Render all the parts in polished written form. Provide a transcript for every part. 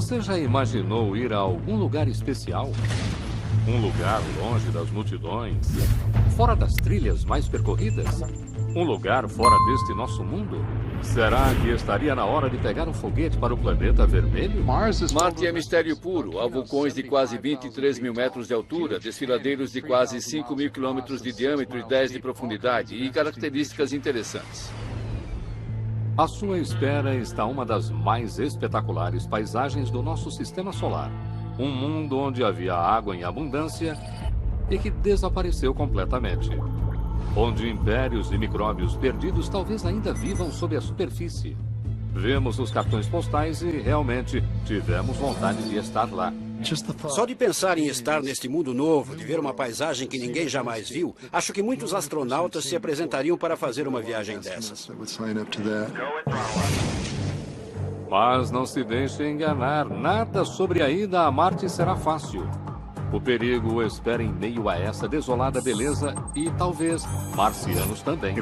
Você já imaginou ir a algum lugar especial? Um lugar longe das multidões? Fora das trilhas mais percorridas? Um lugar fora deste nosso mundo? Será que estaria na hora de pegar um foguete para o planeta vermelho? Marte é mistério puro. Há vulcões de quase 23 mil metros de altura, desfiladeiros de quase 5 mil quilômetros de diâmetro e 10 de profundidade e características interessantes. À sua espera está uma das mais espetaculares paisagens do nosso sistema solar. Um mundo onde havia água em abundância e que desapareceu completamente. Onde impérios de micróbios perdidos talvez ainda vivam sob a superfície. Vemos os cartões postais e realmente tivemos vontade de estar lá. Só de pensar em estar neste mundo novo, de ver uma paisagem que ninguém jamais viu, acho que muitos astronautas se apresentariam para fazer uma viagem dessas. Mas não se deixe enganar, nada sobre a ida a Marte será fácil. O perigo o espera em meio a essa desolada beleza e talvez marcianos também.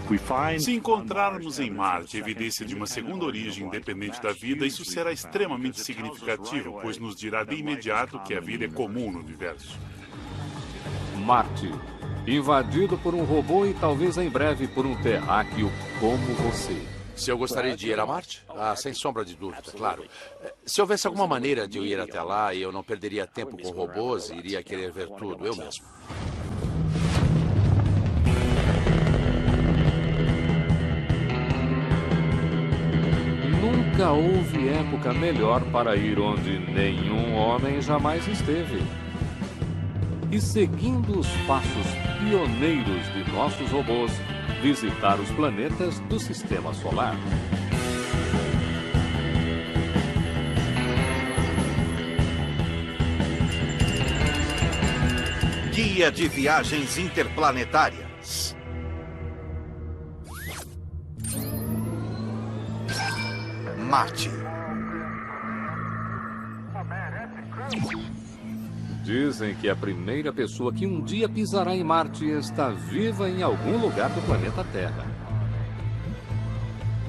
Se encontrarmos em Marte evidência de uma segunda origem independente da vida, isso será extremamente significativo, pois nos dirá de imediato que a vida é comum no universo. Marte, invadido por um robô e talvez em breve por um terráqueo como você. Se eu gostaria de ir a Marte? Ah, sem sombra de dúvida, claro. Se houvesse alguma maneira de eu ir até lá e eu não perderia tempo com robôs e iria querer ver tudo eu mesmo. Nunca houve época melhor para ir onde nenhum homem jamais esteve. E seguindo os passos pioneiros de nossos robôs, visitar os planetas do Sistema Solar. Guia de Viagens Interplanetárias. Marte. Dizem que a primeira pessoa que um dia pisará em Marte está viva em algum lugar do planeta Terra.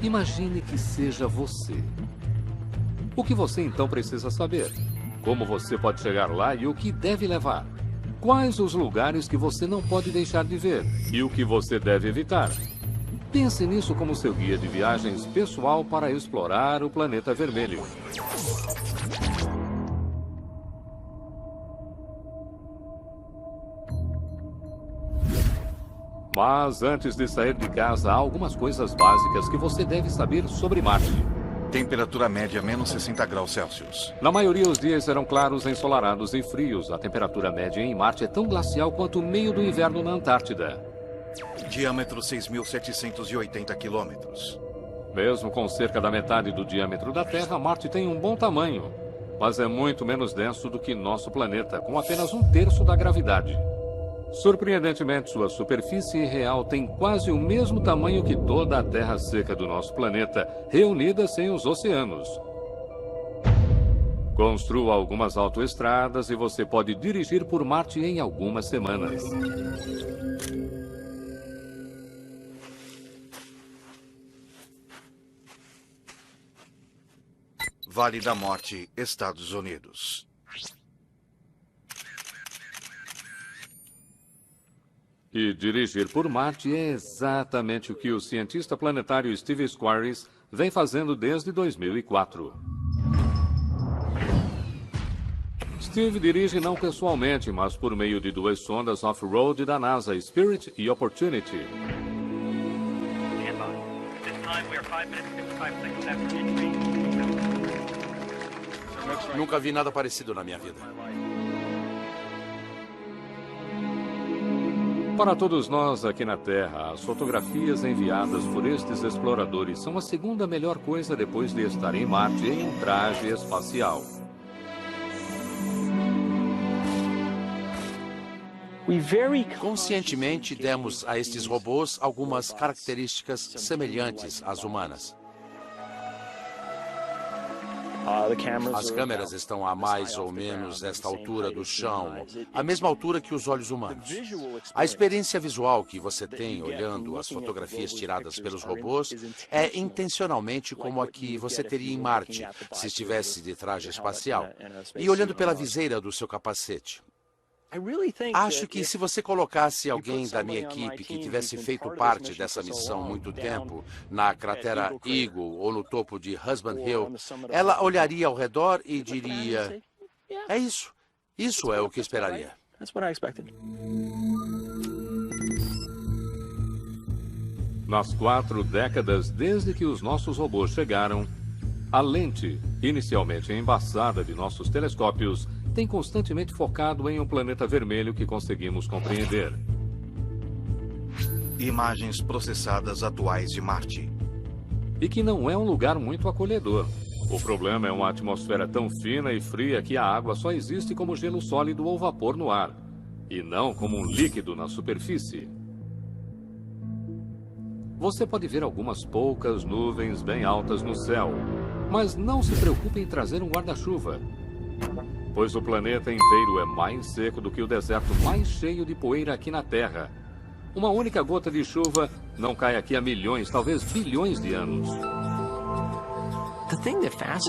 Imagine que seja você. O que você então precisa saber? Como você pode chegar lá e o que deve levar? Quais os lugares que você não pode deixar de ver? E o que você deve evitar? Pense nisso como seu guia de viagens pessoal para explorar o planeta vermelho. Mas antes de sair de casa, há algumas coisas básicas que você deve saber sobre Marte. Temperatura média menos 60 graus Celsius. Na maioria, os dias serão claros, ensolarados e frios. A temperatura média em Marte é tão glacial quanto o meio do inverno na Antártida. Diâmetro 6.780 quilômetros. Mesmo com cerca da metade do diâmetro da Terra, Marte tem um bom tamanho. Mas é muito menos denso do que nosso planeta, com apenas 1/3 da gravidade. Surpreendentemente, sua superfície real tem quase o mesmo tamanho que toda a terra seca do nosso planeta, reunida sem os oceanos. Construa algumas autoestradas e você pode dirigir por Marte em algumas semanas. Vale da Morte, Estados Unidos. E dirigir por Marte é exatamente o que o cientista planetário Steve Squires vem fazendo desde 2004. Steve dirige não pessoalmente, mas por meio de 2 sondas off-road da NASA, Spirit e Opportunity. Nunca vi nada parecido na minha vida. Para todos nós aqui na Terra, as fotografias enviadas por estes exploradores são a segunda melhor coisa depois de estar em Marte em um traje espacial. Conscientemente demos a estes robôs algumas características semelhantes às humanas. As câmeras estão a mais ou menos esta altura do chão, a mesma altura que os olhos humanos. A experiência visual que você tem olhando as fotografias tiradas pelos robôs é intencionalmente como a que você teria em Marte, se estivesse de traje espacial, e olhando pela viseira do seu capacete. Acho que se você colocasse alguém da minha equipe que tivesse feito parte dessa missão há muito tempo, na cratera Eagle ou no topo de Husband Hill, ela olharia ao redor e diria: é isso. Isso é o que esperaria. Nas 4 décadas desde que os nossos robôs chegaram, a lente, inicialmente embaçada de nossos telescópios, tem constantemente focado em um planeta vermelho que conseguimos compreender. Imagens processadas atuais de Marte. E que não é um lugar muito acolhedor. O problema é uma atmosfera tão fina e fria que a água só existe como gelo sólido ou vapor no ar, e não como um líquido na superfície. Você pode ver algumas poucas nuvens bem altas no céu, mas não se preocupe em trazer um guarda-chuva, pois o planeta inteiro é mais seco do que o deserto mais cheio de poeira aqui na Terra. Uma única gota de chuva não cai aqui há milhões, talvez bilhões de anos.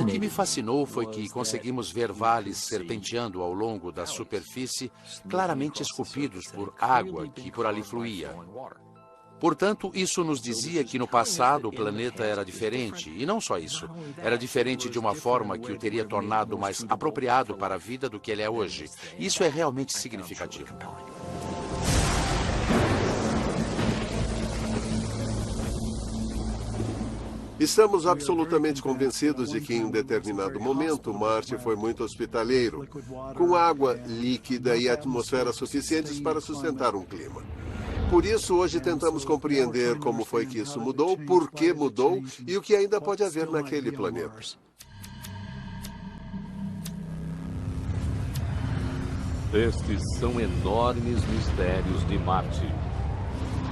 O que me fascinou foi que conseguimos ver vales serpenteando ao longo da superfície, claramente esculpidos por água que por ali fluía. Portanto, isso nos dizia que no passado o planeta era diferente, e não só isso. Era diferente de uma forma que o teria tornado mais apropriado para a vida do que ele é hoje. Isso é realmente significativo. Estamos absolutamente convencidos de que em um determinado momento Marte foi muito hospitaleiro, com água líquida e atmosfera suficientes para sustentar um clima. Por isso, hoje tentamos compreender como foi que isso mudou, por que mudou e o que ainda pode haver naquele planeta. Estes são enormes mistérios de Marte.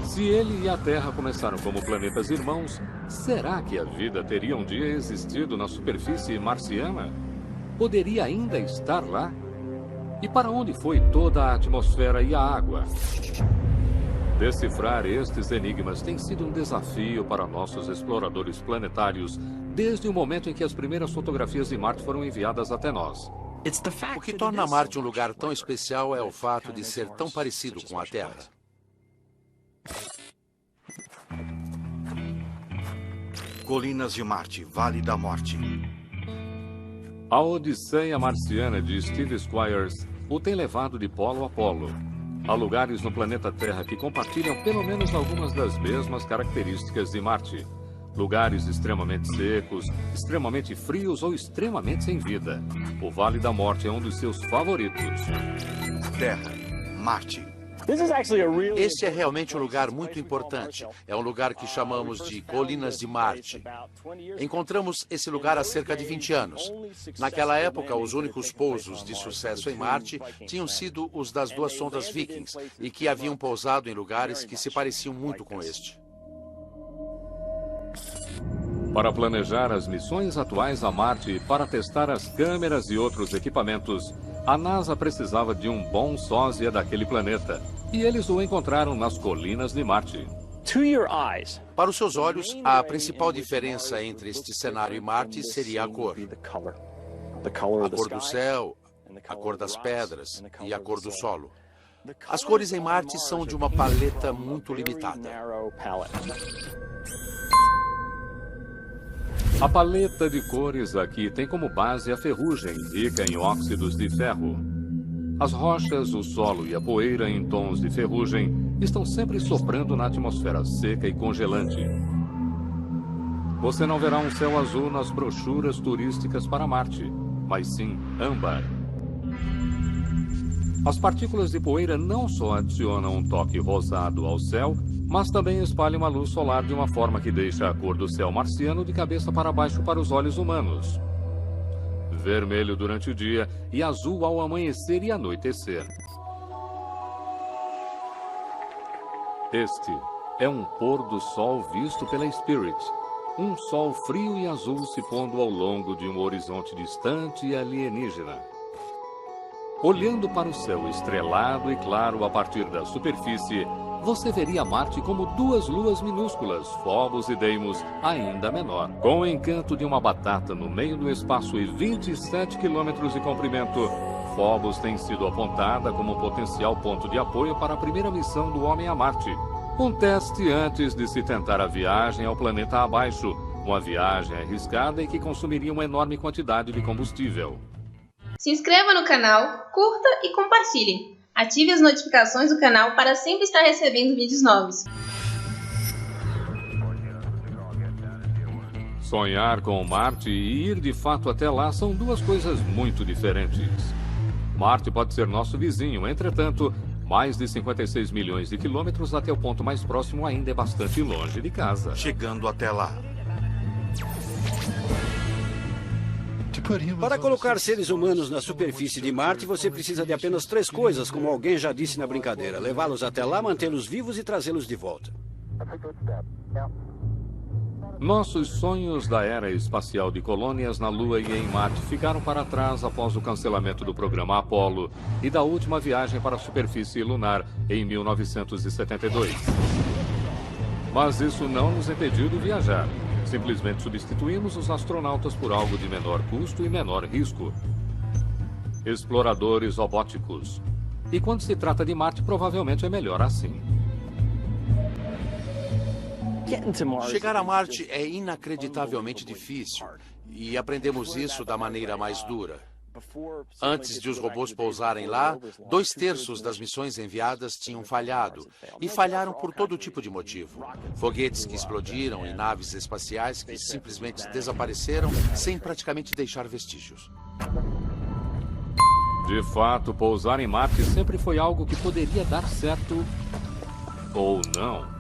Se ele e a Terra começaram como planetas irmãos, será que a vida teria um dia existido na superfície marciana? Poderia ainda estar lá? E para onde foi toda a atmosfera e a água? Decifrar estes enigmas tem sido um desafio para nossos exploradores planetários desde o momento em que as primeiras fotografias de Marte foram enviadas até nós. O que torna Marte um lugar tão especial é o fato de ser tão parecido com a Terra. Colinas de Marte, Vale da Morte. A Odisseia Marciana de Steve Squires o tem levado de polo a polo. Há lugares no planeta Terra que compartilham pelo menos algumas das mesmas características de Marte. Lugares extremamente secos, extremamente frios ou extremamente sem vida. O Vale da Morte é um dos seus favoritos. Terra, Marte. Este é realmente um lugar muito importante. É um lugar que chamamos de Colinas de Marte. Encontramos esse lugar há cerca de 20 anos. Naquela época, os únicos pousos de sucesso em Marte tinham sido os das 2 sondas Vikings e que haviam pousado em lugares que se pareciam muito com este. Para planejar as missões atuais a Marte e para testar as câmeras e outros equipamentos, a NASA precisava de um bom sósia daquele planeta. E eles o encontraram nas Colinas de Marte. Para os seus olhos, a principal diferença entre este cenário e Marte seria a cor. A cor do céu, a cor das pedras e a cor do solo. As cores em Marte são de uma paleta muito limitada. A paleta de cores aqui tem como base a ferrugem, rica em óxidos de ferro. As rochas, o solo e a poeira em tons de ferrugem estão sempre soprando na atmosfera seca e congelante. Você não verá um céu azul nas brochuras turísticas para Marte, mas sim âmbar. As partículas de poeira não só adicionam um toque rosado ao céu, mas também espalham a luz solar de uma forma que deixa a cor do céu marciano de cabeça para baixo para os olhos humanos. Vermelho durante o dia e azul ao amanhecer e anoitecer. Este é um pôr do sol visto pela Spirit. Um sol frio e azul se pondo ao longo de um horizonte distante e alienígena. Olhando para o céu estrelado e claro a partir da superfície, você veria Marte como duas luas minúsculas, Phobos e Deimos, ainda menor. Com o encanto de uma batata no meio do espaço e 27 quilômetros de comprimento, Phobos tem sido apontada como potencial ponto de apoio para a primeira missão do homem a Marte. Um teste antes de se tentar a viagem ao planeta abaixo, uma viagem arriscada e que consumiria uma enorme quantidade de combustível. Se inscreva no canal, curta e compartilhe. Ative as notificações do canal para sempre estar recebendo vídeos novos. Sonhar com Marte e ir de fato até lá são duas coisas muito diferentes. Marte pode ser nosso vizinho, entretanto, mais de 56 milhões de quilômetros até o ponto mais próximo ainda é bastante longe de casa. Chegando até lá. Para colocar seres humanos na superfície de Marte, você precisa de apenas 3 coisas, como alguém já disse na brincadeira: levá-los até lá, mantê-los vivos e trazê-los de volta. Nossos sonhos da era espacial de colônias na Lua e em Marte ficaram para trás após o cancelamento do programa Apollo e da última viagem para a superfície lunar em 1972. Mas isso não nos impediu de viajar. Simplesmente substituímos os astronautas por algo de menor custo e menor risco. Exploradores robóticos. E quando se trata de Marte, provavelmente é melhor assim. Chegar a Marte é inacreditavelmente difícil, e aprendemos isso da maneira mais dura. Antes de os robôs pousarem lá, 2/3 das missões enviadas tinham falhado, e falharam por todo tipo de motivo. Foguetes que explodiram e naves espaciais que simplesmente desapareceram sem praticamente deixar vestígios. De fato, pousar em Marte sempre foi algo que poderia dar certo ou não.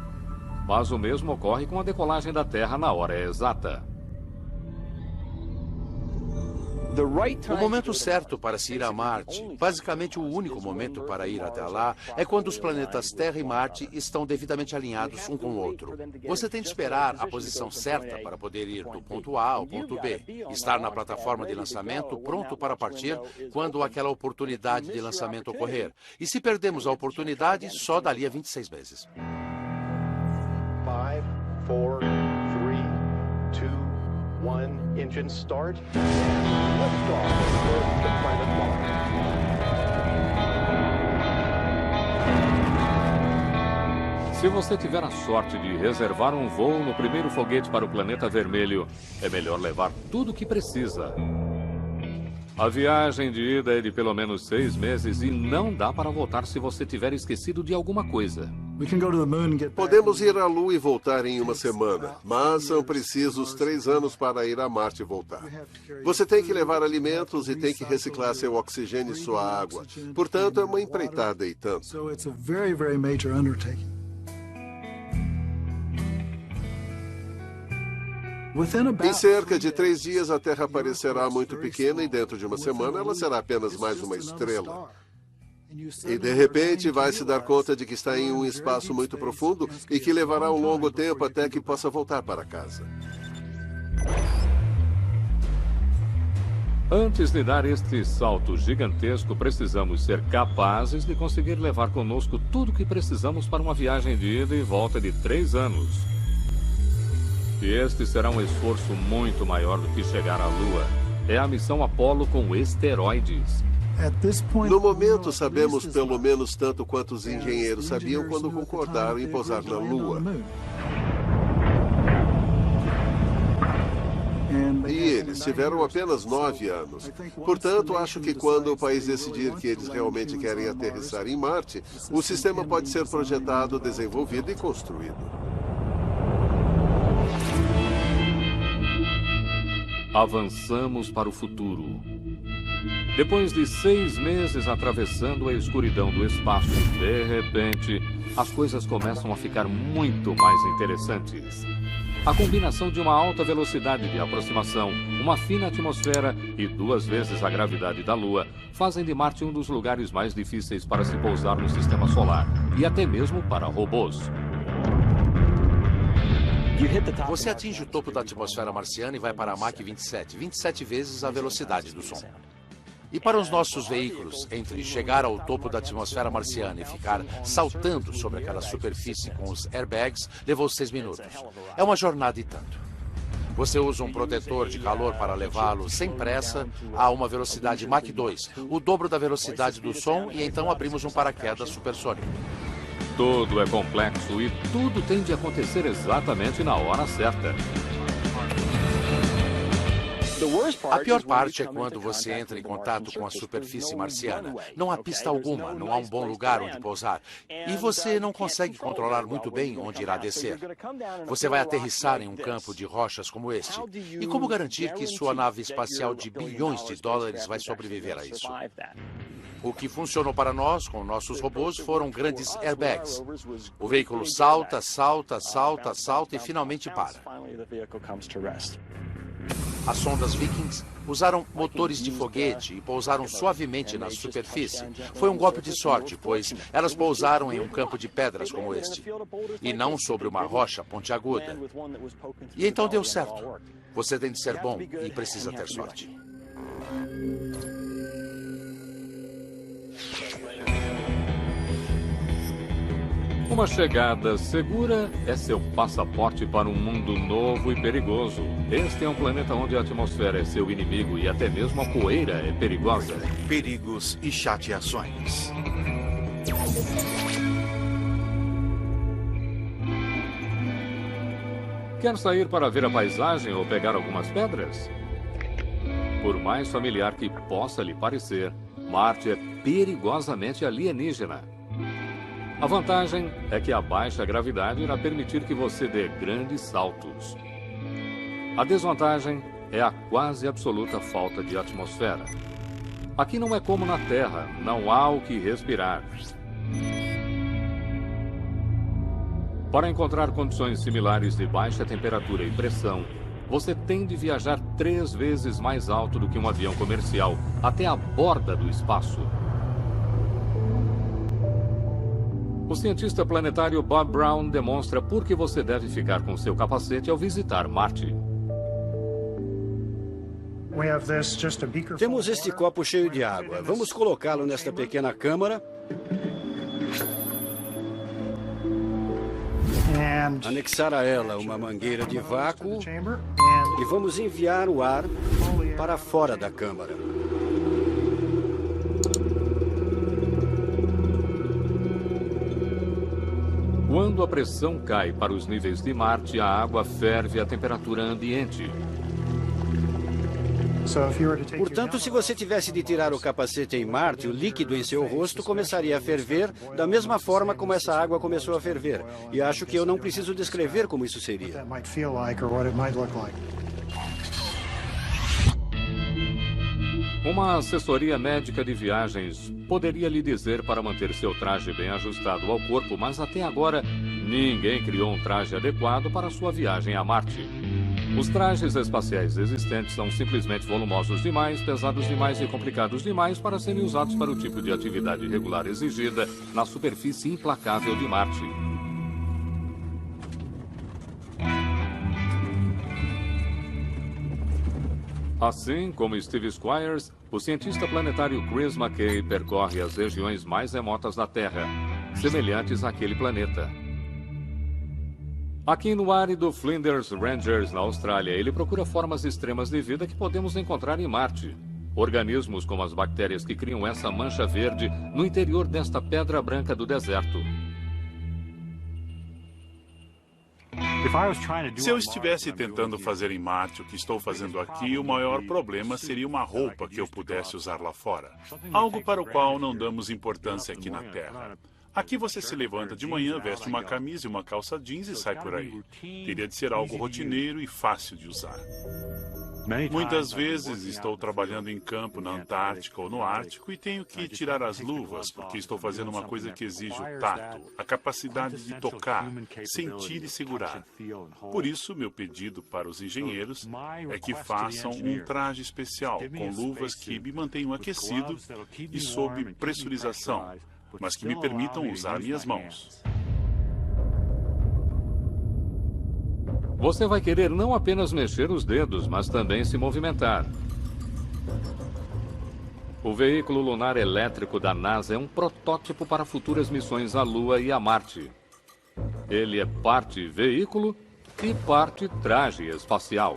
Mas o mesmo ocorre com a decolagem da Terra na hora exata. O momento certo para se ir a Marte, basicamente o único momento para ir até lá, é quando os planetas Terra e Marte estão devidamente alinhados um com o outro. Você tem de esperar a posição certa para poder ir do ponto A ao ponto B. Estar na plataforma de lançamento pronto para partir quando aquela oportunidade de lançamento ocorrer. E se perdemos a oportunidade, só dali a 26 meses. 5, 4, 3, 2, 1, engine start. Liftoff of the planet Mars. Se você tiver a sorte de reservar um voo no primeiro foguete para o planeta vermelho, é melhor levar tudo o que precisa. A viagem de ida é de pelo menos 6 meses e não dá para voltar se você tiver esquecido de alguma coisa. Podemos ir à Lua e voltar em uma semana, mas são precisos 3 anos para ir a Marte e voltar. Você tem que levar alimentos e tem que reciclar seu oxigênio e sua água. Portanto, é uma empreitada e tanto. Em cerca de 3 dias, a Terra parecerá muito pequena e dentro de uma semana ela será apenas mais uma estrela. E de repente vai se dar conta de que está em um espaço muito profundo e que levará um longo tempo até que possa voltar para casa. Antes de dar este salto gigantesco, precisamos ser capazes de conseguir levar conosco tudo o que precisamos para uma viagem de ida e volta de 3 anos. E este será um esforço muito maior do que chegar à Lua. É a missão Apollo com esteroides. No momento, sabemos pelo menos tanto quanto os engenheiros sabiam quando concordaram em pousar na Lua. E eles tiveram apenas 9 anos. Portanto, acho que quando o país decidir que eles realmente querem aterrissar em Marte, o sistema pode ser projetado, desenvolvido e construído. Avançamos para o futuro. Depois de 6 meses atravessando a escuridão do espaço, de repente, as coisas começam a ficar muito mais interessantes. A combinação de uma alta velocidade de aproximação, uma fina atmosfera e 2 vezes a gravidade da Lua fazem de Marte um dos lugares mais difíceis para se pousar no sistema solar, e até mesmo para robôs. Você atinge o topo da atmosfera marciana e vai para a Mach 27, 27 vezes a velocidade do som. E para os nossos veículos, entre chegar ao topo da atmosfera marciana e ficar saltando sobre aquela superfície com os airbags, levou 6 minutos. É uma jornada e tanto. Você usa um protetor de calor para levá-lo sem pressa a uma velocidade Mach 2, o dobro da velocidade do som, e então abrimos um paraquedas supersônico. Tudo é complexo e tudo tem de acontecer exatamente na hora certa. A pior parte é quando você entra em contato com a superfície marciana. Não há pista alguma, não há um bom lugar onde pousar. E você não consegue controlar muito bem onde irá descer. Você vai aterrissar em um campo de rochas como este. E como garantir que sua nave espacial de bilhões de dólares vai sobreviver a isso? O que funcionou para nós, com nossos robôs, foram grandes airbags. O veículo salta, salta, salta, salta e finalmente para. As sondas Vikings usaram motores de foguete e pousaram suavemente na superfície. Foi um golpe de sorte, pois elas pousaram em um campo de pedras como este, e não sobre uma rocha pontiaguda. E então deu certo. Você tem de ser bom e precisa ter sorte. Uma chegada segura é seu passaporte para um mundo novo e perigoso. Este é um planeta onde a atmosfera é seu inimigo e até mesmo a poeira é perigosa. Perigos e chateações. Quer sair para ver a paisagem ou pegar algumas pedras? Por mais familiar que possa lhe parecer, Marte é perigosamente alienígena. A vantagem é que a baixa gravidade irá permitir que você dê grandes saltos. A desvantagem é a quase absoluta falta de atmosfera. Aqui não é como na Terra, não há o que respirar. Para encontrar condições similares de baixa temperatura e pressão, você tem de viajar 3 vezes mais alto do que um avião comercial, até a borda do espaço. O cientista planetário Bob Brown demonstra por que você deve ficar com seu capacete ao visitar Marte. Temos este copo cheio de água. Vamos colocá-lo nesta pequena câmara. Anexar a ela uma mangueira de vácuo. E vamos enviar o ar para fora da câmara. Quando a pressão cai para os níveis de Marte, a água ferve a temperatura ambiente. Portanto, se você tivesse de tirar o capacete em Marte, o líquido em seu rosto começaria a ferver da mesma forma como essa água começou a ferver. E acho que eu não preciso descrever como isso seria. Uma assessoria médica de viagens poderia lhe dizer para manter seu traje bem ajustado ao corpo, mas até agora ninguém criou um traje adequado para sua viagem a Marte. Os trajes espaciais existentes são simplesmente volumosos demais, pesados demais e complicados demais para serem usados para o tipo de atividade regular exigida na superfície implacável de Marte. Assim como Steve Squires, o cientista planetário Chris McKay percorre as regiões mais remotas da Terra, semelhantes àquele planeta. Aqui no árido Flinders Ranges, na Austrália, ele procura formas extremas de vida que podemos encontrar em Marte. Organismos como as bactérias que criam essa mancha verde no interior desta pedra branca do deserto. Se eu estivesse tentando fazer em Marte o que estou fazendo aqui, o maior problema seria uma roupa que eu pudesse usar lá fora. Algo para o qual não damos importância aqui na Terra. Aqui você se levanta de manhã, veste uma camisa e uma calça jeans e sai por aí. Teria de ser algo rotineiro e fácil de usar. Muitas vezes estou trabalhando em campo na Antártica ou no Ártico e tenho que tirar as luvas porque estou fazendo uma coisa que exige o tato, a capacidade de tocar, sentir e segurar. Por isso, meu pedido para os engenheiros é que façam um traje especial com luvas que me mantenham aquecido e sob pressurização, mas que me permitam usar minhas mãos. Você vai querer não apenas mexer os dedos, mas também se movimentar. O veículo lunar elétrico da NASA é um protótipo para futuras missões à Lua e a Marte. Ele é parte veículo e parte traje espacial.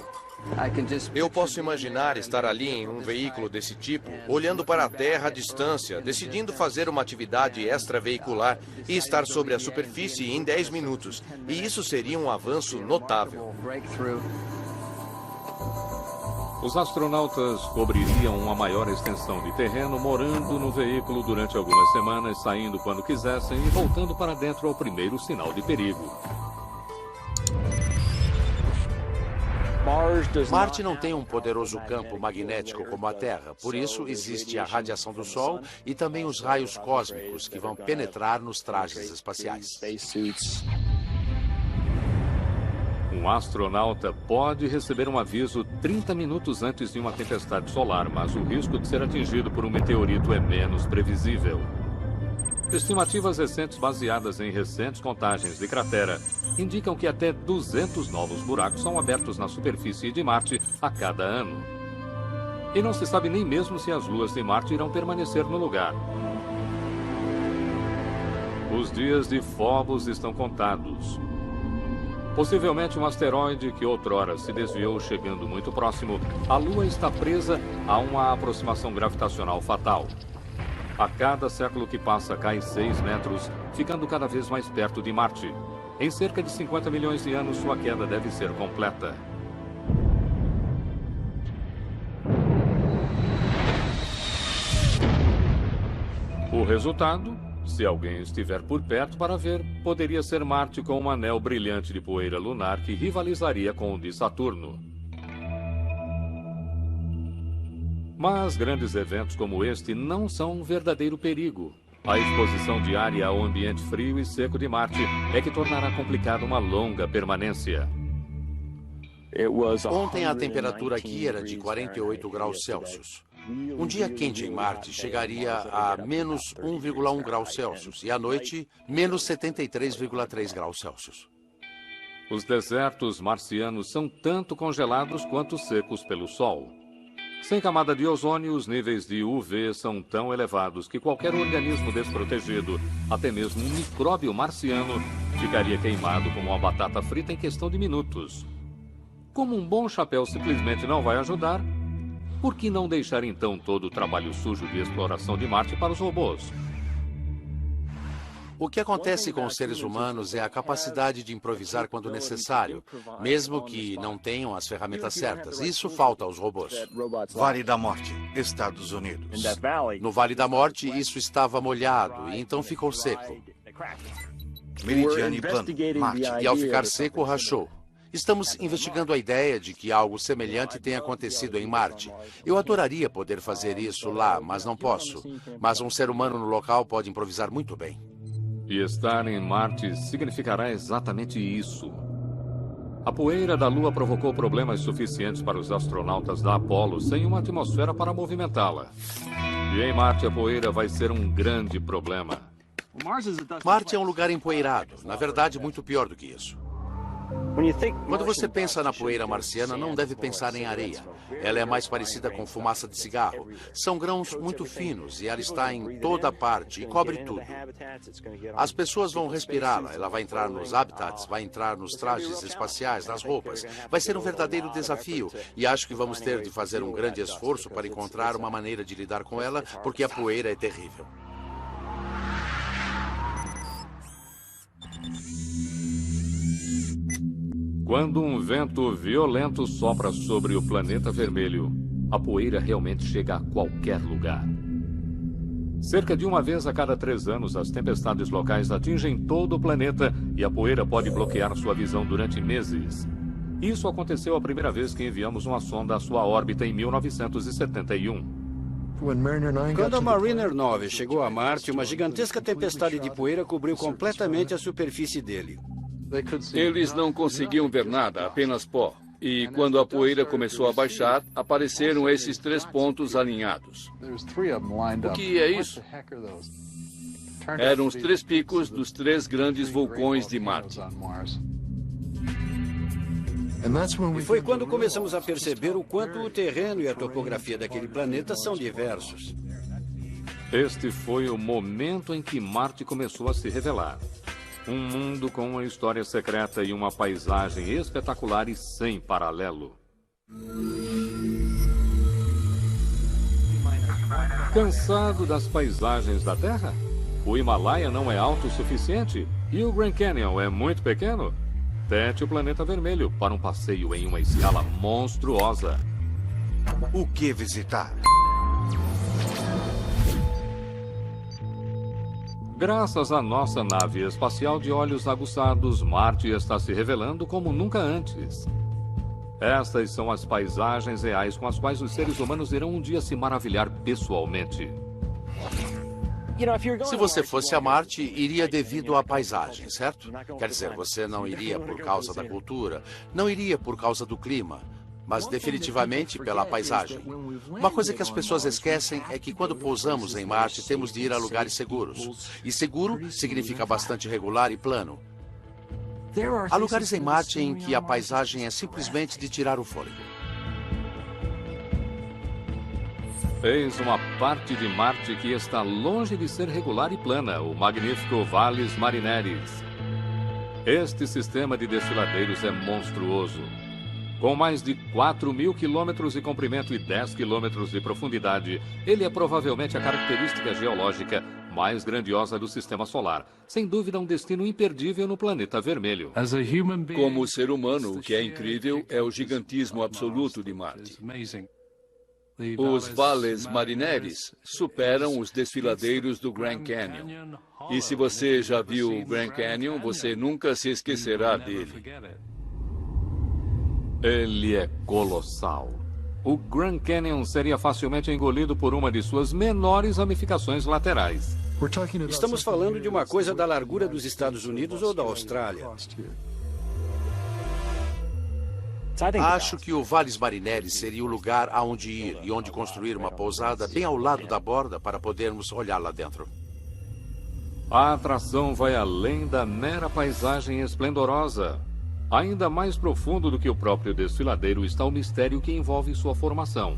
Eu posso imaginar estar ali em um veículo desse tipo, olhando para a Terra à distância, decidindo fazer uma atividade extraveicular e estar sobre a superfície em 10 minutos. E isso seria um avanço notável. Os astronautas cobririam uma maior extensão de terreno, morando no veículo durante algumas semanas, saindo quando quisessem e voltando para dentro ao primeiro sinal de perigo. Marte não tem um poderoso campo magnético como a Terra, por isso existe a radiação do Sol e também os raios cósmicos que vão penetrar nos trajes espaciais. Um astronauta pode receber um aviso 30 minutos antes de uma tempestade solar, mas o risco de ser atingido por um meteorito é menos previsível. Estimativas recentes baseadas em recentes contagens de cratera indicam que até 200 novos buracos são abertos na superfície de Marte a cada ano. E não se sabe nem mesmo se as luas de Marte irão permanecer no lugar. Os dias de Phobos estão contados. Possivelmente um asteroide que outrora se desviou chegando muito próximo, a Lua está presa a uma aproximação gravitacional fatal. A cada século que passa, cai 6 metros, ficando cada vez mais perto de Marte. Em cerca de 50 milhões de anos, sua queda deve ser completa. O resultado, se alguém estiver por perto para ver, poderia ser Marte com um anel brilhante de poeira lunar que rivalizaria com o de Saturno. Mas grandes eventos como este não são um verdadeiro perigo. A exposição diária ao ambiente frio e seco de Marte é que tornará complicada uma longa permanência. Ontem a temperatura aqui era de 48 graus Celsius. Um dia quente em Marte chegaria a menos 1,1 graus Celsius e à noite, menos 73,3 graus Celsius. Os desertos marcianos são tanto congelados quanto secos pelo Sol. Sem camada de ozônio, os níveis de UV são tão elevados que qualquer organismo desprotegido, até mesmo um micróbio marciano, ficaria queimado como uma batata frita em questão de minutos. Como um bom chapéu simplesmente não vai ajudar, por que não deixar então todo o trabalho sujo de exploração de Marte para os robôs? O que acontece com os seres humanos é a capacidade de improvisar quando necessário, mesmo que não tenham as ferramentas certas. Isso falta aos robôs. Vale da Morte, Estados Unidos. No Vale da Morte, isso estava molhado e então ficou seco. Meridiane Plano, Marte. E ao ficar seco, rachou. Estamos investigando a ideia de que algo semelhante tenha acontecido em Marte. Eu adoraria poder fazer isso lá, mas não posso. Mas um ser humano no local pode improvisar muito bem. E estar em Marte significará exatamente isso. A poeira da Lua provocou problemas suficientes para os astronautas da Apollo sem uma atmosfera para movimentá-la. E em Marte a poeira vai ser um grande problema. Marte é um lugar empoeirado, na verdade muito pior do que isso. Quando você pensa na poeira marciana, não deve pensar em areia. Ela é mais parecida com fumaça de cigarro. São grãos muito finos e ela está em toda parte e cobre tudo. As pessoas vão respirá-la, ela vai entrar nos habitats, vai entrar nos trajes espaciais, nas roupas. Vai ser um verdadeiro desafio e acho que vamos ter de fazer um grande esforço para encontrar uma maneira de lidar com ela, porque a poeira é terrível. Quando um vento violento sopra sobre o planeta vermelho, a poeira realmente chega a qualquer lugar. Cerca de uma vez a cada 3 anos, as tempestades locais atingem todo o planeta e a poeira pode bloquear sua visão durante meses. Isso aconteceu a primeira vez que enviamos uma sonda à sua órbita em 1971. Quando a Mariner 9 chegou a Marte, uma gigantesca tempestade de poeira cobriu completamente a superfície dele. Eles não conseguiam ver nada, apenas pó. E quando a poeira começou a baixar, apareceram esses 3 pontos alinhados. O que é isso? Eram os 3 picos dos 3 grandes vulcões de Marte. E foi quando começamos a perceber o quanto o terreno e a topografia daquele planeta são diversos. Este foi o momento em que Marte começou a se revelar. Um mundo com uma história secreta e uma paisagem espetacular e sem paralelo. Cansado das paisagens da Terra? O Himalaia não é alto o suficiente? E o Grand Canyon é muito pequeno? Tente o planeta vermelho para um passeio em uma escala monstruosa. O que visitar? Graças à nossa nave espacial de olhos aguçados, Marte está se revelando como nunca antes. Estas são as paisagens reais com as quais os seres humanos irão um dia se maravilhar pessoalmente. Se você fosse a Marte, iria devido à paisagem, certo? Quer dizer, você não iria por causa da cultura, não iria por causa do clima, mas definitivamente pela paisagem. Uma coisa que as pessoas esquecem é que quando pousamos em Marte, temos de ir a lugares seguros. E seguro significa bastante regular e plano. Há lugares em Marte em que a paisagem é simplesmente de tirar o fôlego. Eis uma parte de Marte que está longe de ser regular e plana, o magnífico Valles Marineris. Este sistema de desfiladeiros é monstruoso. Com mais de 4.000 quilômetros de comprimento e 10 quilômetros de profundidade, ele é provavelmente a característica geológica mais grandiosa do Sistema Solar. Sem dúvida, um destino imperdível no planeta vermelho. Como ser humano, o que é incrível é o gigantismo absoluto de Marte. Os Valles Marineris superam os desfiladeiros do Grand Canyon. E se você já viu o Grand Canyon, você nunca se esquecerá dele. Ele é colossal. O Grand Canyon seria facilmente engolido por uma de suas menores ramificações laterais. Estamos falando de uma coisa da largura dos Estados Unidos ou da Austrália. Acho que o Valles Marineris seria o lugar aonde ir e onde construir uma pousada bem ao lado da borda para podermos olhar lá dentro. A atração vai além da mera paisagem esplendorosa. Ainda mais profundo do que o próprio desfiladeiro está o mistério que envolve sua formação.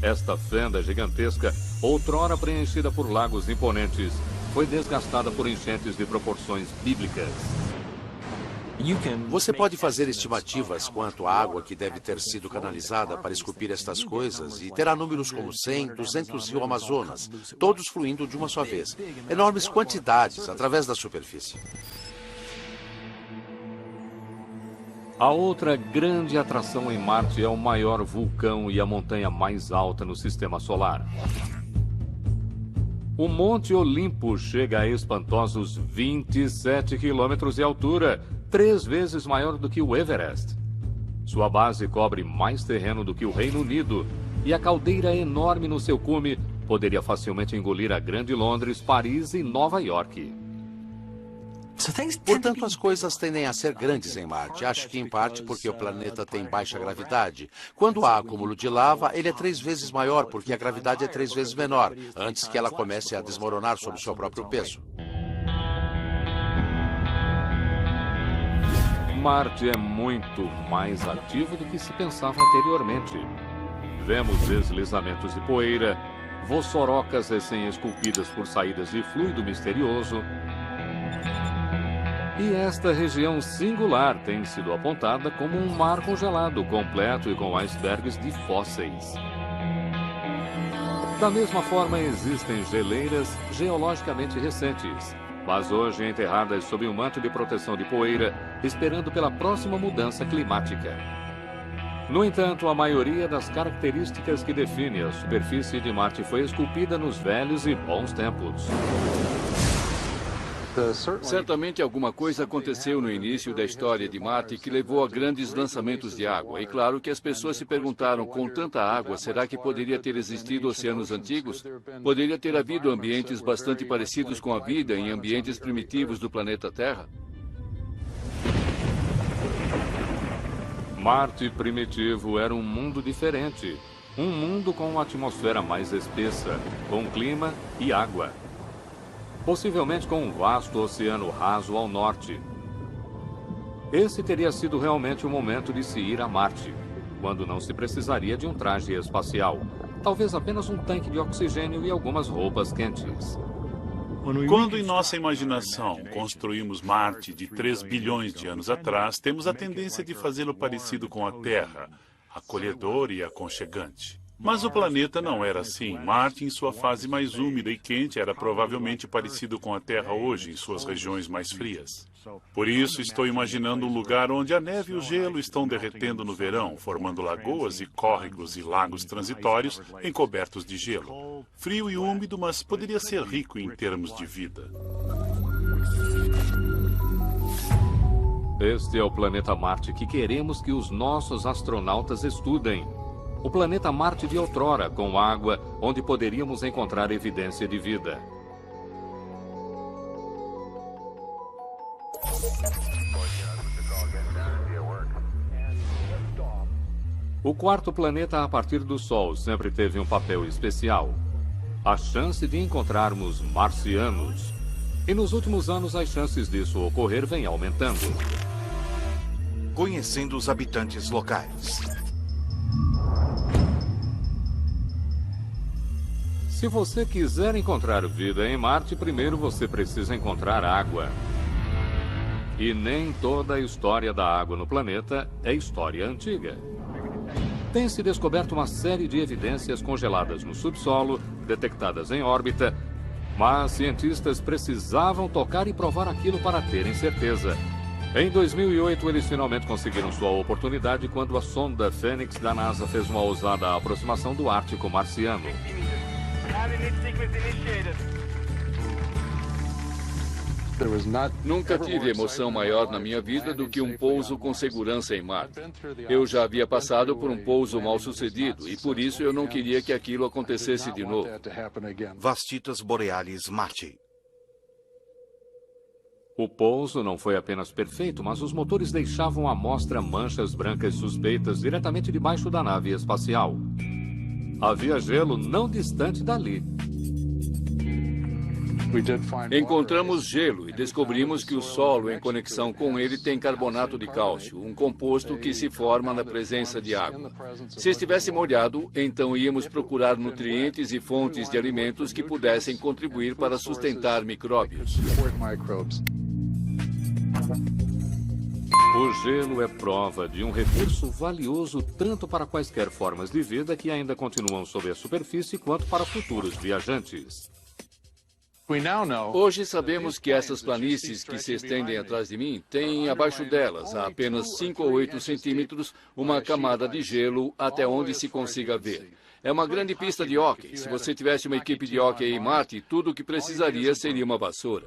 Esta fenda gigantesca, outrora preenchida por lagos imponentes, foi desgastada por enchentes de proporções bíblicas. Você pode fazer estimativas quanto à água que deve ter sido canalizada para esculpir estas coisas e terá números como 100, 200 e o Amazonas, todos fluindo de uma só vez. Enormes quantidades através da superfície. A outra grande atração em Marte é o maior vulcão e a montanha mais alta no Sistema Solar. O Monte Olimpo chega a espantosos 27 quilômetros de altura, 3 vezes maior do que o Everest. Sua base cobre mais terreno do que o Reino Unido, e a caldeira enorme no seu cume poderia facilmente engolir a Grande Londres, Paris e Nova York. Portanto, as coisas tendem a ser grandes em Marte. Acho que em parte porque o planeta tem baixa gravidade. Quando há acúmulo de lava, ele é 3 vezes maior porque a gravidade é 3 vezes menor, antes que ela comece a desmoronar sob seu próprio peso. Marte é muito mais ativo do que se pensava anteriormente. Vemos deslizamentos de poeira, vossorocas recém-esculpidas por saídas de fluido misterioso. E esta região singular tem sido apontada como um mar congelado completo e com icebergs de fósseis. Da mesma forma, existem geleiras geologicamente recentes, mas hoje enterradas sob um manto de proteção de poeira, esperando pela próxima mudança climática. No entanto, a maioria das características que definem a superfície de Marte foi esculpida nos velhos e bons tempos. Certamente alguma coisa aconteceu no início da história de Marte que levou a grandes lançamentos de água. E claro que as pessoas se perguntaram, com tanta água, será que poderia ter existido oceanos antigos? Poderia ter havido ambientes bastante parecidos com a vida em ambientes primitivos do planeta Terra? Marte primitivo era um mundo diferente. Um mundo com uma atmosfera mais espessa, com clima e água. Possivelmente com um vasto oceano raso ao norte. Esse teria sido realmente o momento de se ir a Marte, quando não se precisaria de um traje espacial, talvez apenas um tanque de oxigênio e algumas roupas quentes. Quando em nossa imaginação construímos Marte de 3 bilhões de anos atrás, temos a tendência de fazê-lo parecido com a Terra, acolhedor e aconchegante. Mas o planeta não era assim. Marte, em sua fase mais úmida e quente, era provavelmente parecido com a Terra hoje, em suas regiões mais frias. Por isso, estou imaginando um lugar onde a neve e o gelo estão derretendo no verão, formando lagoas e córregos e lagos transitórios encobertos de gelo. Frio e úmido, mas poderia ser rico em termos de vida. Este é o planeta Marte que queremos que os nossos astronautas estudem. O planeta Marte de outrora, com água, onde poderíamos encontrar evidência de vida. O quarto planeta a partir do Sol sempre teve um papel especial: a chance de encontrarmos marcianos. E nos últimos anos as chances disso ocorrer vêm aumentando. Conhecendo os habitantes locais. Se você quiser encontrar vida em Marte, primeiro você precisa encontrar água. E nem toda a história da água no planeta é história antiga. Tem-se descoberto uma série de evidências congeladas no subsolo, detectadas em órbita, mas cientistas precisavam tocar e provar aquilo para terem certeza. Em 2008, eles finalmente conseguiram sua oportunidade quando a sonda Fênix da NASA fez uma ousada aproximação do Ártico marciano. Nunca tive emoção maior na minha vida do que um pouso com segurança em Marte. Eu já havia passado por um pouso mal sucedido e por isso eu não queria que aquilo acontecesse de novo. Vastitas Borealis Marte. O pouso não foi apenas perfeito, mas os motores deixavam à mostra manchas brancas suspeitas diretamente debaixo da nave espacial. Havia gelo não distante dali. Encontramos gelo e descobrimos que o solo em conexão com ele tem carbonato de cálcio, um composto que se forma na presença de água. Se estivesse molhado, então íamos procurar nutrientes e fontes de alimentos que pudessem contribuir para sustentar micróbios. O gelo é prova de um recurso valioso tanto para quaisquer formas de vida que ainda continuam sob a superfície, quanto para futuros viajantes. Hoje sabemos que essas planícies que se estendem atrás de mim têm abaixo delas, a apenas 5 ou 8 centímetros, uma camada de gelo até onde se consiga ver. É uma grande pista de hóquei. Se você tivesse uma equipe de hóquei em Marte, tudo o que precisaria seria uma vassoura.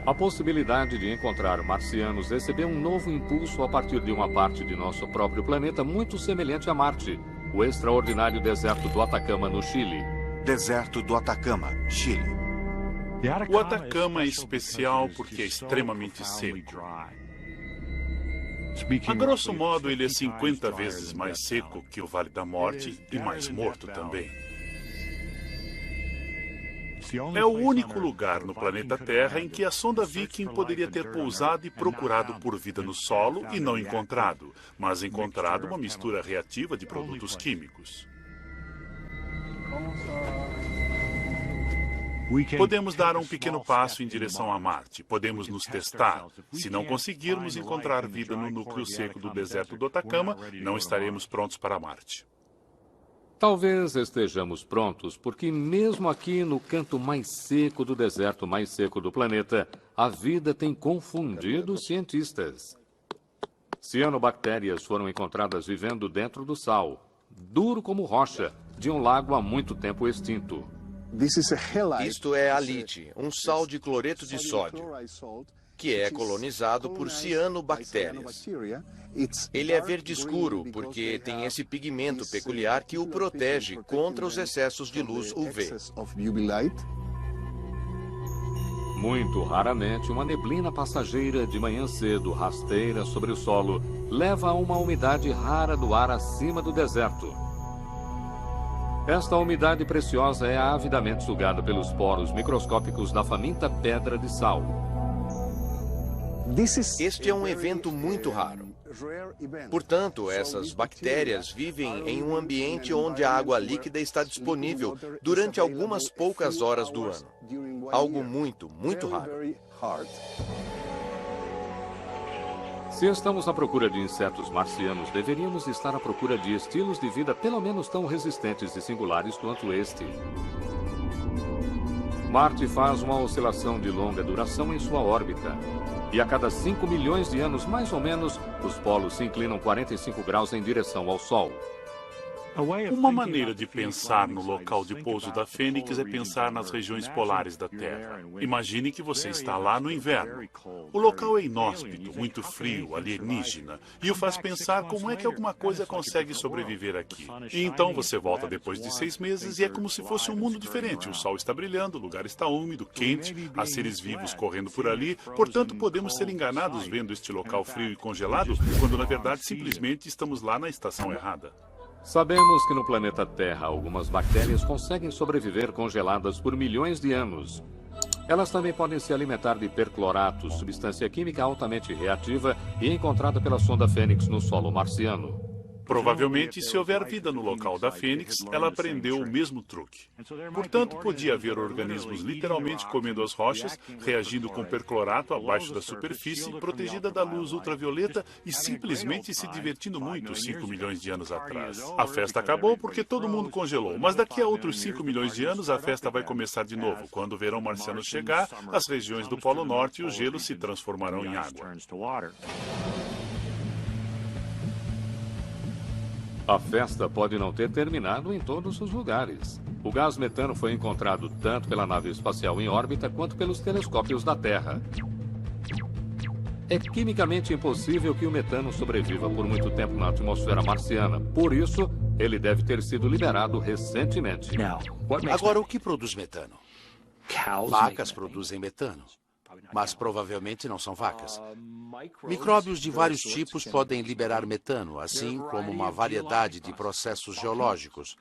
A possibilidade de encontrar marcianos recebeu um novo impulso a partir de uma parte de nosso próprio planeta muito semelhante a Marte, o extraordinário deserto do Atacama, no Chile. Deserto do Atacama, Chile. O Atacama é especial porque é extremamente seco. A grosso modo, ele é 50 vezes mais seco que o Vale da Morte e mais morto também. É o único lugar no planeta Terra em que a sonda Viking poderia ter pousado e procurado por vida no solo e não encontrado, mas encontrado uma mistura reativa de produtos químicos. Podemos dar um pequeno passo em direção a Marte. Podemos nos testar. Se não conseguirmos encontrar vida no núcleo seco do deserto do Atacama, não estaremos prontos para Marte. Talvez estejamos prontos, porque mesmo aqui no canto mais seco do deserto mais seco do planeta, a vida tem confundido os cientistas. Cianobactérias foram encontradas vivendo dentro do sal, duro como rocha, de um lago há muito tempo extinto. Isto é halite, um sal de cloreto de sódio, que é colonizado por cianobactérias. Ele é verde escuro porque tem esse pigmento peculiar que o protege contra os excessos de luz UV. Muito raramente, uma neblina passageira de manhã cedo, rasteira sobre o solo, leva a uma umidade rara do ar acima do deserto. Esta umidade preciosa é avidamente sugada pelos poros microscópicos da faminta pedra de sal. Este é um evento muito raro. Portanto, essas bactérias vivem em um ambiente onde a água líquida está disponível durante algumas poucas horas do ano. Algo muito, muito raro. Se estamos à procura de insetos marcianos, deveríamos estar à procura de estilos de vida pelo menos tão resistentes e singulares quanto este. Marte faz uma oscilação de longa duração em sua órbita. E a cada 5 milhões de anos, mais ou menos, os polos se inclinam 45 graus em direção ao Sol. Uma maneira de pensar no local de pouso da Fênix é pensar nas regiões polares da Terra. Imagine que você está lá no inverno. O local é inóspito, muito frio, alienígena, e o faz pensar como é que alguma coisa consegue sobreviver aqui. E então você volta depois de 6 meses e é como se fosse um mundo diferente. O sol está brilhando, o lugar está úmido, quente, há seres vivos correndo por ali. Portanto, podemos ser enganados vendo este local frio e congelado, quando na verdade simplesmente estamos lá na estação errada. Sabemos que no planeta Terra algumas bactérias conseguem sobreviver congeladas por milhões de anos. Elas também podem se alimentar de perclorato, substância química altamente reativa e encontrada pela sonda Fênix no solo marciano. Provavelmente, se houver vida no local da Fênix, ela aprendeu o mesmo truque. Portanto, podia haver organismos literalmente comendo as rochas, reagindo com perclorato abaixo da superfície, protegida da luz ultravioleta e simplesmente se divertindo muito 5 milhões de anos atrás. A festa acabou porque todo mundo congelou, mas daqui a outros 5 milhões de anos a festa vai começar de novo. Quando o verão marciano chegar, as regiões do Polo Norte e o gelo se transformarão em água. A festa pode não ter terminado em todos os lugares. O gás metano foi encontrado tanto pela nave espacial em órbita quanto pelos telescópios da Terra. É quimicamente impossível que o metano sobreviva por muito tempo na atmosfera marciana. Por isso, ele deve ter sido liberado recentemente. Agora, o que produz metano? Vacas produzem metano, mas provavelmente não são vacas. Micróbios de vários tipos podem liberar metano, assim como uma variedade de processos geológicos.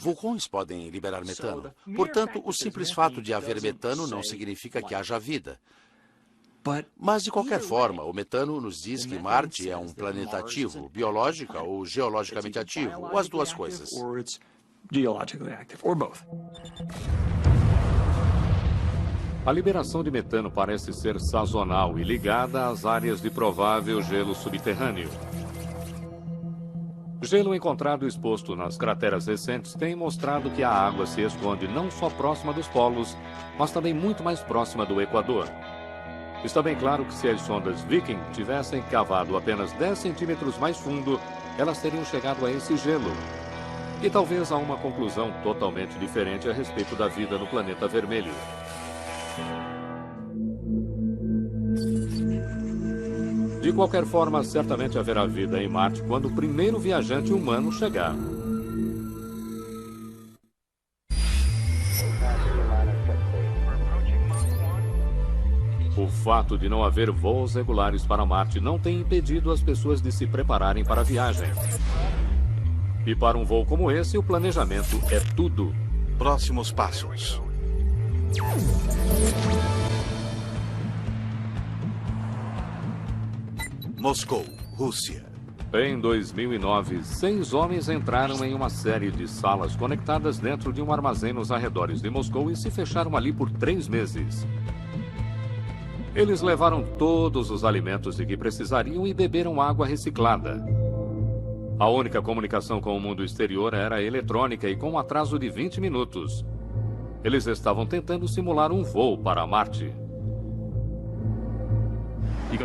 Vulcões podem liberar metano. Portanto, o simples fato de haver metano não significa que haja vida. Mas, de qualquer forma, o metano nos diz que Marte é um planeta ativo, biológica ou geologicamente ativo, ou as duas coisas. A liberação de metano parece ser sazonal e ligada às áreas de provável gelo subterrâneo. Gelo encontrado exposto nas crateras recentes tem mostrado que a água se esconde não só próxima dos polos, mas também muito mais próxima do Equador. Está bem claro que se as sondas Viking tivessem cavado apenas 10 centímetros mais fundo, elas teriam chegado a esse gelo. E talvez a uma conclusão totalmente diferente a respeito da vida no planeta vermelho. De qualquer forma, certamente haverá vida em Marte quando o primeiro viajante humano chegar. O fato de não haver voos regulares para Marte não tem impedido as pessoas de se prepararem para a viagem. E para um voo como esse, o planejamento é tudo. Próximos passos. Moscou, Rússia. Em 2009, 6 homens entraram em uma série de salas conectadas dentro de um armazém nos arredores de Moscou e se fecharam ali por 3 meses. Eles levaram todos os alimentos de que precisariam e beberam água reciclada. A única comunicação com o mundo exterior era eletrônica e com um atraso de 20 minutos. Eles estavam tentando simular um voo para Marte.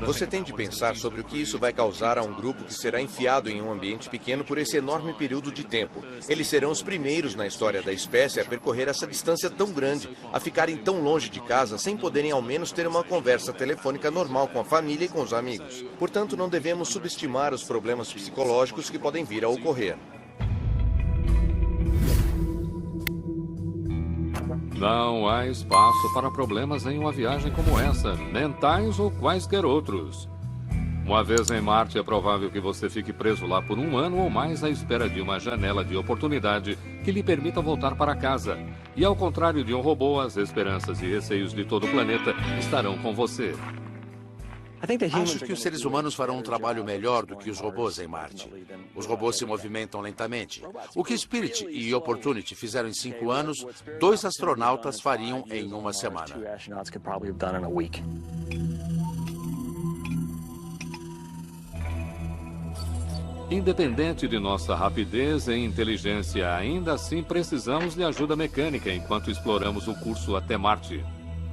Você tem de pensar sobre o que isso vai causar a um grupo que será enfiado em um ambiente pequeno por esse enorme período de tempo. Eles serão os primeiros na história da espécie a percorrer essa distância tão grande, a ficarem tão longe de casa sem poderem ao menos ter uma conversa telefônica normal com a família e com os amigos. Portanto, não devemos subestimar os problemas psicológicos que podem vir a ocorrer. Não há espaço para problemas em uma viagem como essa, mentais ou quaisquer outros. Uma vez em Marte, é provável que você fique preso lá por 1 ano ou mais à espera de uma janela de oportunidade que lhe permita voltar para casa. E ao contrário de um robô, as esperanças e receios de todo o planeta estarão com você. Acho que os seres humanos farão um trabalho melhor do que os robôs em Marte. Os robôs se movimentam lentamente. O que Spirit e Opportunity fizeram em 5 anos, 2 astronautas fariam em 1 semana. Independente de nossa rapidez e inteligência, ainda assim precisamos de ajuda mecânica enquanto exploramos o curso até Marte.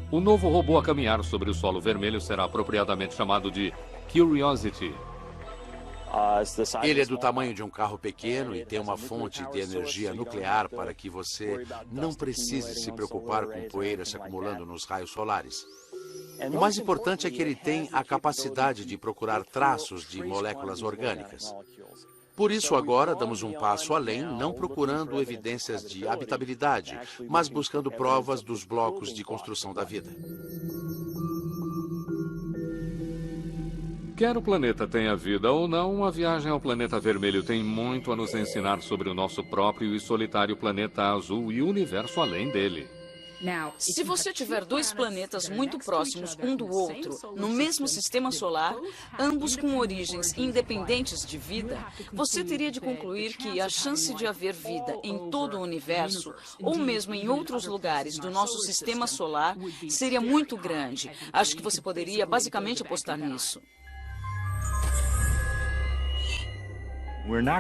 O novo robô a caminhar sobre o solo vermelho será apropriadamente chamado de Curiosity. Ele é do tamanho de um carro pequeno e tem uma fonte de energia nuclear para que você não precise se preocupar com poeira se acumulando nos raios solares. O mais importante é que ele tem a capacidade de procurar traços de moléculas orgânicas. Por isso, agora, damos um passo além, não procurando evidências de habitabilidade, mas buscando provas dos blocos de construção da vida. Quer o planeta tenha vida ou não, a viagem ao planeta vermelho tem muito a nos ensinar sobre o nosso próprio e solitário planeta azul e o universo além dele. Se você tiver 2 planetas muito próximos um do outro, no mesmo sistema solar, ambos com origens independentes de vida, você teria de concluir que a chance de haver vida em todo o universo, ou mesmo em outros lugares do nosso sistema solar, seria muito grande. Acho que você poderia basicamente apostar nisso.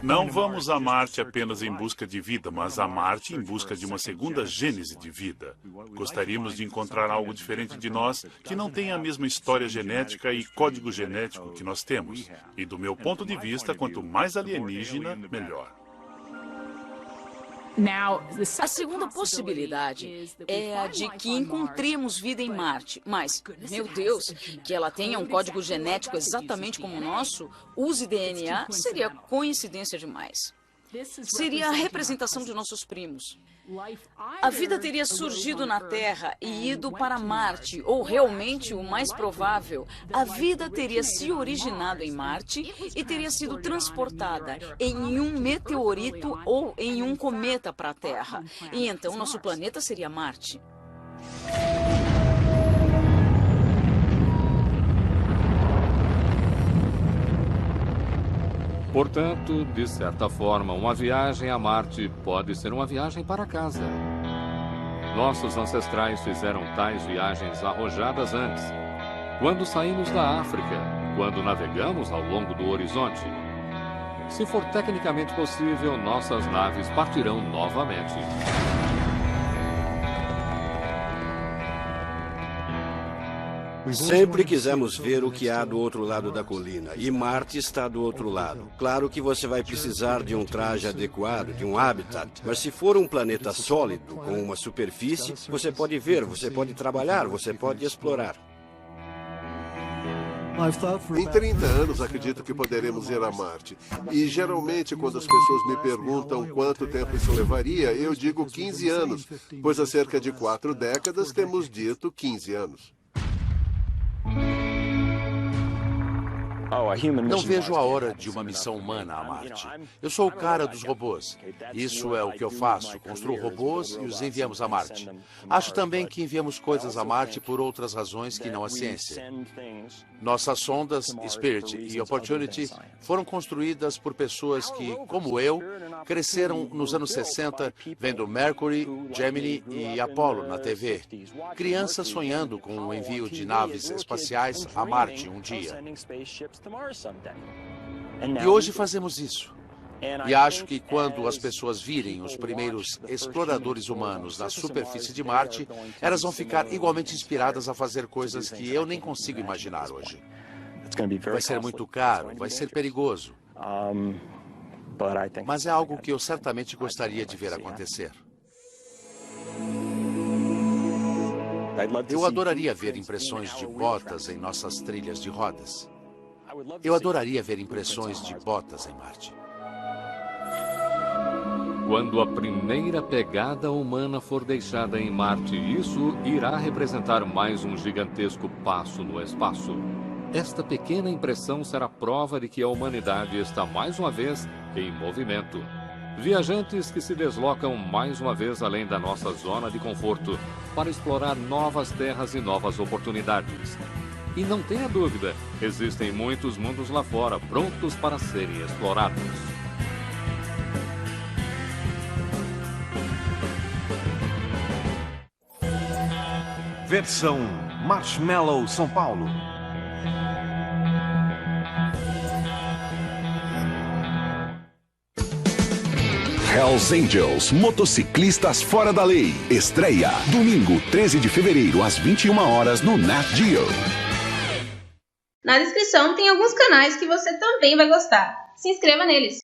Não vamos a Marte apenas em busca de vida, mas a Marte em busca de uma segunda gênese de vida. Gostaríamos de encontrar algo diferente de nós, que não tenha a mesma história genética e código genético que nós temos. E do meu ponto de vista, quanto mais alienígena, melhor. A segunda possibilidade é a de que encontremos vida em Marte, mas, meu Deus, que ela tenha um código genético exatamente como o nosso, use DNA, seria coincidência demais. Seria a representação de nossos primos. A vida teria surgido na Terra e ido para Marte, ou realmente o mais provável, a vida teria se originado em Marte e teria sido transportada em um meteorito ou em um cometa para a Terra. E então nosso planeta seria Marte. Portanto, de certa forma, uma viagem a Marte pode ser uma viagem para casa. Nossos ancestrais fizeram tais viagens arrojadas antes, quando saímos da África, quando navegamos ao longo do horizonte. Se for tecnicamente possível, nossas naves partirão novamente. Sempre quisemos ver o que há do outro lado da colina, e Marte está do outro lado. Claro que você vai precisar de um traje adequado, de um habitat, mas se for um planeta sólido, com uma superfície, você pode ver, você pode trabalhar, você pode explorar. Em 30 anos, acredito que poderemos ir a Marte. E geralmente, quando as pessoas me perguntam quanto tempo isso levaria, eu digo 15 anos, pois há cerca de 4 décadas temos dito 15 anos. Não vejo a hora de uma missão humana a Marte. Eu sou o cara dos robôs. Isso é o que eu faço. Construo robôs e os enviamos a Marte. Acho também que enviamos coisas a Marte por outras razões que não a ciência. Nossas sondas, Spirit e Opportunity, foram construídas por pessoas que, como eu, cresceram nos anos 60 vendo Mercury, Gemini e Apollo na TV. Crianças sonhando com o envio de naves espaciais a Marte um dia. E hoje fazemos isso. E acho que quando as pessoas virem os primeiros exploradores humanos na superfície de Marte, elas vão ficar igualmente inspiradas a fazer coisas que eu nem consigo imaginar hoje. Vai ser muito caro, vai ser perigoso. Mas é algo que eu certamente gostaria de ver acontecer. Eu adoraria ver impressões de botas em nossas trilhas de rodas. Eu adoraria ver impressões de botas em Marte. Quando a primeira pegada humana for deixada em Marte, isso irá representar mais um gigantesco passo no espaço. Esta pequena impressão será prova de que a humanidade está mais uma vez em movimento. Viajantes que se deslocam mais uma vez além da nossa zona de conforto para explorar novas terras e novas oportunidades. E não tenha dúvida, existem muitos mundos lá fora prontos para serem explorados. Versão Marshmallow São Paulo. Hells Angels, motociclistas fora da lei. Estreia, domingo, 13 de fevereiro, às 21 horas no Nat Geo. Na descrição tem alguns canais que você também vai gostar. Se inscreva neles.